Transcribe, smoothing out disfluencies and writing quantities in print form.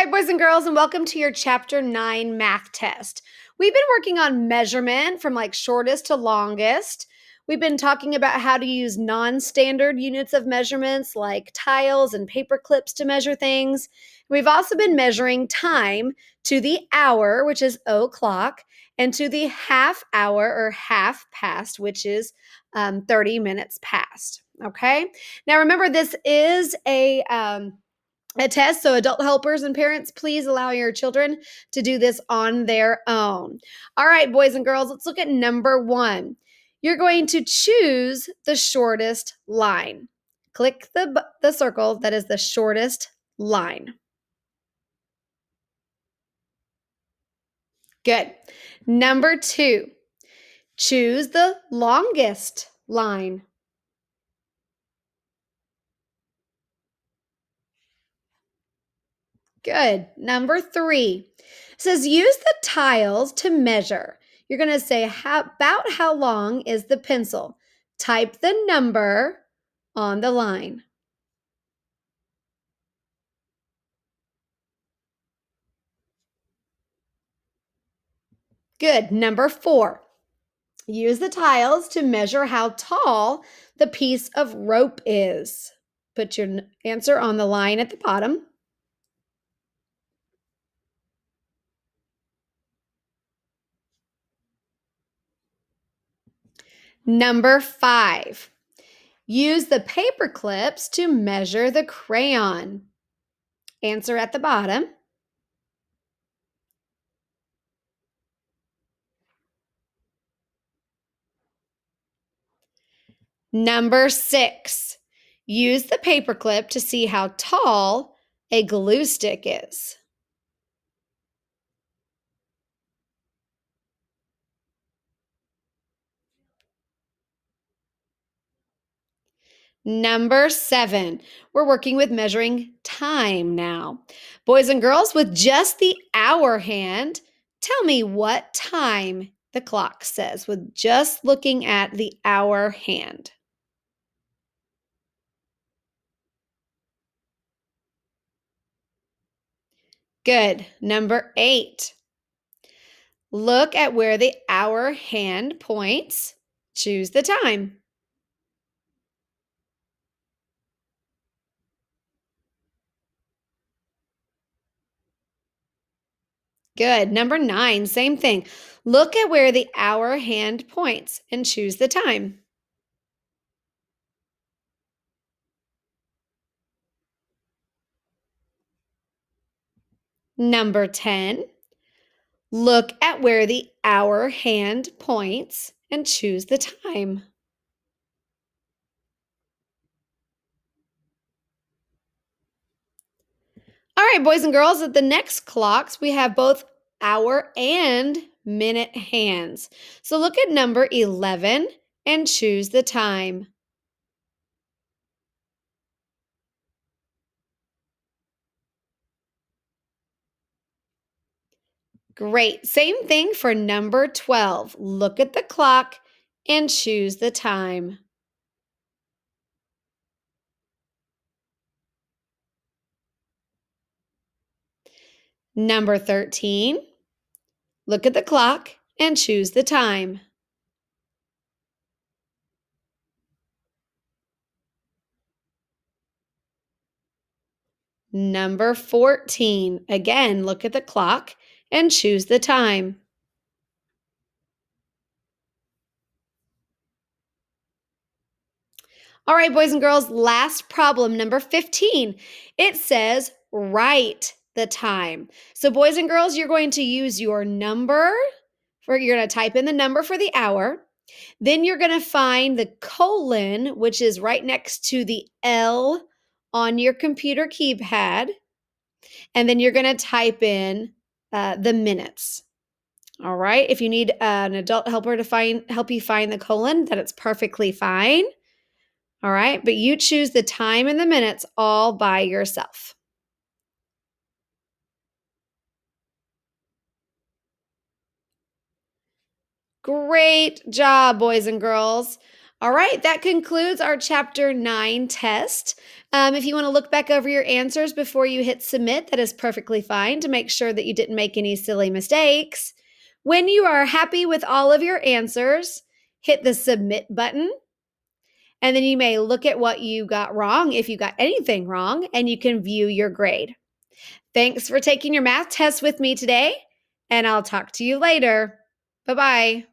Hi, boys and girls, and welcome to your Chapter 9 math test. We've been working on measurement from shortest to longest. We've been talking about how to use non standard units of measurements like tiles and paper clips to measure things. We've also been measuring time to the hour, which is o'clock, and to the half hour or half past, which is 30 minutes past. Okay. Now, remember, this is a test. So, adult helpers and parents, please allow your children to do this on their own. All right, boys and girls, let's look at number 1. You're going to choose the shortest line. Click the circle that is the shortest line. Good. Number 2, choose the longest line. Good. Number 3 says use the tiles to measure. You're going to say about how long is the pencil. Type the number on the line. Good. Number 4, use the tiles to measure how tall the piece of rope is. Put your answer on the line at the bottom. Number 5, use the paper clips to measure the crayon. Answer at the bottom. Number 6, use the paper clip to see how tall a glue stick is. Number 7, we're working with measuring time now. Boys and girls, with just the hour hand, tell me what time the clock says with just looking at the hour hand. Good. Number 8, look at where the hour hand points. Choose the time. Good. Number 9, same thing. Look at where the hour hand points and choose the time. Number 10, look at where the hour hand points and choose the time. All right, boys and girls, at the next clocks, we have both hour and minute hands. So look at number 11 and choose the time. Great. Same thing for number 12. Look at the clock and choose the time. Number 13, look at the clock and choose the time. Number 14, again, look at the clock and choose the time. All right, boys and girls, last problem, number 15. It says write the time. So, boys and girls, you're going to use your number you're going to type in the number for the hour. Then you're going to find the colon, which is right next to the L on your computer keypad. And then you're going to type in the minutes. All right. If you need an adult helper to help you find the colon, then it's perfectly fine. All right. But you choose the time and the minutes all by yourself. Great job, boys and girls. All right, that concludes our Chapter 9 test. If you want to look back over your answers before you hit submit, that is perfectly fine to make sure that you didn't make any silly mistakes. When you are happy with all of your answers, hit the submit button. And then you may look at what you got wrong if you got anything wrong, and you can view your grade. Thanks for taking your math test with me today, and I'll talk to you later. Bye-bye.